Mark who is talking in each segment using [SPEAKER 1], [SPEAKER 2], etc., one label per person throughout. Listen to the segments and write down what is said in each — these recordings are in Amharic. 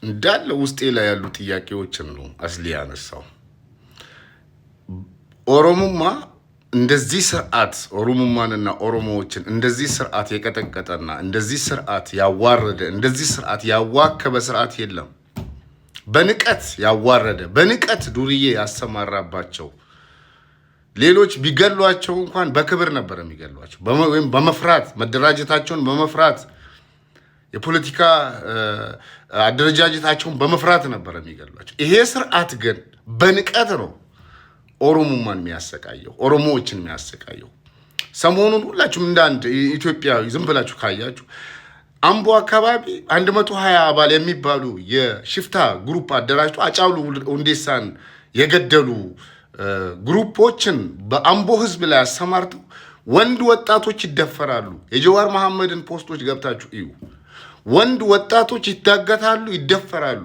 [SPEAKER 1] እንዳለ ውስጤ ላይ ያሉ ጥያቄዎችን ነው አስሊ ያነሳው። ኦሮሞማ እንደዚህ ስርዓት ኦሮሞማንና ኦሮሞዎችን እንደዚህ ስርዓት የቀጠቀጠና እንደዚህ ስርዓት ያዋረደ እንደዚህ ስርዓት ያዋከበ ስርዓት የለም። በንቀት ያዋረደ በንቀት ዱርዬ ያሰማራባቸው ሌሎች ቢገሏቸው እንኳን በክብር ነበር የሚገሏቸው፣ ወይም በመፍራት መደራጀታቸውን በመፍራት የፖለቲካ አደረጃጀታቸውን በመፍራት ነበር የሚገሏቸው። ይሄ ስርዓት ግን በንቀት ነው ኦሮሞማን የሚያሰቃየው፣ ኦሮሞዎችን የሚያሰቃየው። ሰሞኑን ሁላችሁም እንዳንድ ኢትዮጵያዊ ዝም ብላችሁ ካያችሁ አምቦ አካባቢ 120 አባል የሚባሉ የሽፍታ ግሩፕ አደራጅቶ አጫሉ ሁንዴሳን የገደሉ ግሩፖችን በአምቦ ህዝብ ላይ አሰማርተው ወንድ ወጣቶች ይደፈራሉ። የጀዋር መሐመድን ፖስቶች ገብታችሁ እዩ። ወንድ ወጣቶች ይታገታሉ፣ ይደፈራሉ።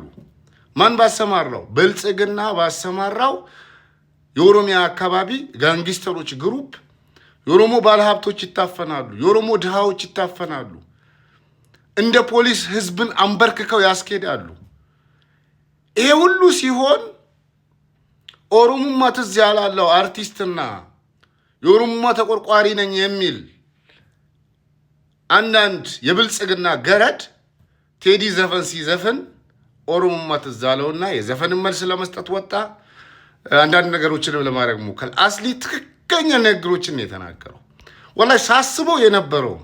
[SPEAKER 1] ማን ባሰማራው? ብልጽግና ባሰማራው የኦሮሚያ አካባቢ ጋንግስተሮች ግሩፕ የኦሮሞ ባለሀብቶች ይታፈናሉ፣ የኦሮሞ ድሃዎች ይታፈናሉ። እንደ ፖሊስ ህዝብን አንበርክከው ያስኬዳሉ። ይሄ ሁሉ ሲሆን ኦሮሞማ ትዝ ያላለው አርቲስትና የኦሮሞማ ተቆርቋሪ ነኝ የሚል አንዳንድ የብልጽግና ገረድ ቴዲ ዘፈን ሲዘፍን ኦሮሞማ ትዝ አለውና የዘፈንን መልስ ለመስጠት ወጣ። አንዳንድ ነገሮችንም ለማድረግ ሞከረ። አስሊ ትክክለኛ ነገሮችን ነው የተናገረው። ወላሂ ሳስበው የነበረው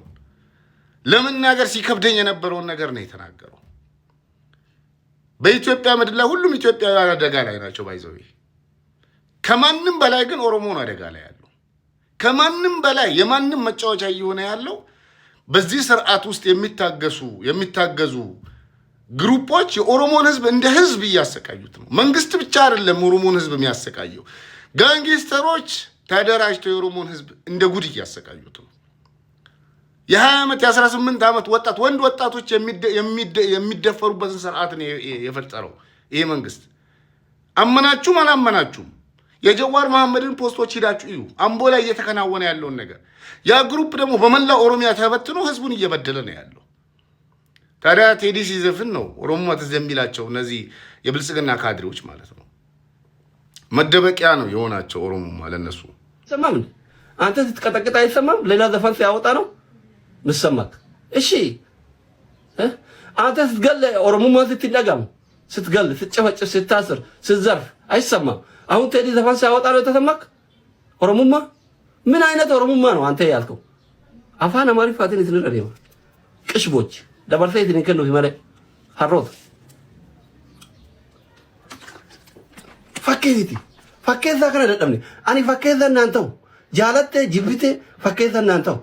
[SPEAKER 1] ለመናገር ሲከብደኝ የነበረውን ነገር ነው የተናገረው። በኢትዮጵያ ምድር ላይ ሁሉም ኢትዮጵያውያን አደጋ ላይ ናቸው። ባይዘው ከማንም በላይ ግን ኦሮሞ ነው አደጋ ላይ ያለው። ከማንም በላይ የማንም መጫወቻ እየሆነ ያለው በዚህ ስርዓት ውስጥ የሚታገዙ ግሩፖች የኦሮሞን ህዝብ እንደ ህዝብ እያሰቃዩት ነው። መንግስት ብቻ አይደለም ኦሮሞን ህዝብ የሚያሰቃየው፣ ጋንግስተሮች ተደራጅተው የኦሮሞን ህዝብ እንደ ጉድ እያሰቃዩት ነው። የ20 ዓመት የ18 ዓመት ወጣት ወንድ ወጣቶች የሚደፈሩበትን ስርዓት ነው የፈጠረው ይሄ መንግስት። አመናችሁም አላመናችሁም የጀዋር መሐመድን ፖስቶች ሂዳችሁ እዩ። አምቦ ላይ እየተከናወነ ያለውን ነገር ያ ግሩፕ ደግሞ በመላ ኦሮሚያ ተበትኖ ህዝቡን እየበደለ ነው ያለው። ታዲያ ቴዲ ሲዘፍን ነው ኦሮሞ ትዝ የሚላቸው እነዚህ የብልጽግና ካድሬዎች ማለት ነው። መደበቂያ ነው የሆናቸው ኦሮሞ ማለት እነሱ።
[SPEAKER 2] ሰማም አንተ ስትቀጠቅጥ አይሰማም? ሌላ ዘፈን ሲያወጣ ነው ምሰማክ? እሺ አንተ ስትገል ኦሮሞማ ስትደጋም ስትገል ስትጨፈጭፍ ስታስር ስትዘርፍ አይሰማም? አሁን ቴዲ ዘፈን ሲያወጣ ነው የተሰማክ? ኦሮሞማ ምን አይነት ኦሮሞማ ነው አንተ ያልከው? አፋን አማሪ ፋቲን ይትነደም ቅሽቦች ደበርሰይ ትንከ ነው ይመለ ሀሮት ፈኬዛ ከነ ደደምኒ አኒ ፈኬዛ እናንተው ጃለተ ጅብቴ ፈኬዛ እናንተው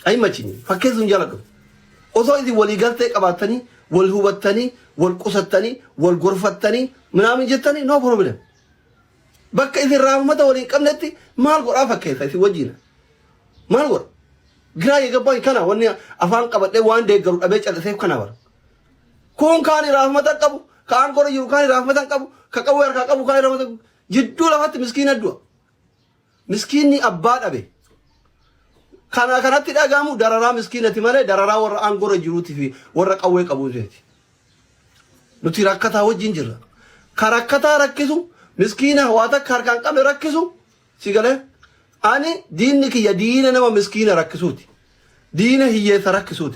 [SPEAKER 2] አይመችኝ ፈኬዙን ጃለከው ኦሶ እዚ ወሊጋልተ ቀባተኒ ወልሁበተኒ ወልቁሰተኒ ወልጎርፈተኒ ምናምን ጀተኒ ኖ ፕሮብሌም በቃ እዚ ራህመተ ወሊ ቀምነቲ ማል ጎራ ፈኬዛ እዚ ወጂና ማል ጎራ ግራ የገባኝ ከና ወኔ አፋን ቀበደ ዋን ደገሩ አበ ጨለሰፍ ከናበር ኮን ካኒ ራህመተ ቀቡ ካን ጎረ ይሩ ካኒ ራህመተ ቀቡ ከቀቡ ያር ከቀቡ ካኒ ራህመተ ጅዱ ለፈት ምስኪን አዱ ምስኪኒ አባ ዳቤ ካና ካናት ዳጋሙ ደራራ ምስኪነቲ ማለ ደራራ ወራ አን ጎረ ጅሩቲ ፊ ወራ ቀዌ ቀቡ ዘቲ ኑቲ ረከታ ወጂን ጅራ ከረከታ ረክሱ ምስኪና ዋታ ካርካን ቀም ረክሱ ሲገለ አኒ ዲንክ የዲነ ነው ምስኪና ረክሱት ዲነ ህየ ተረክሱት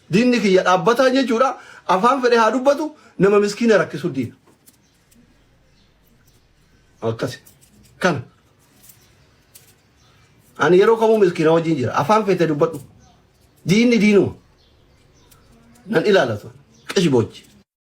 [SPEAKER 2] ዲንክ የዳበታኝ ጁራ አፋን ፈደ ሃዱበቱ ነመ ምስኪና ረክሱ ዲን አከስ ካን አኒ የሮ ከሙ ምስኪና ወጂን ጅራ አፋን ፈተ ዱበቱ ዲኑ ነን ኢላላቱ ቅሽቦች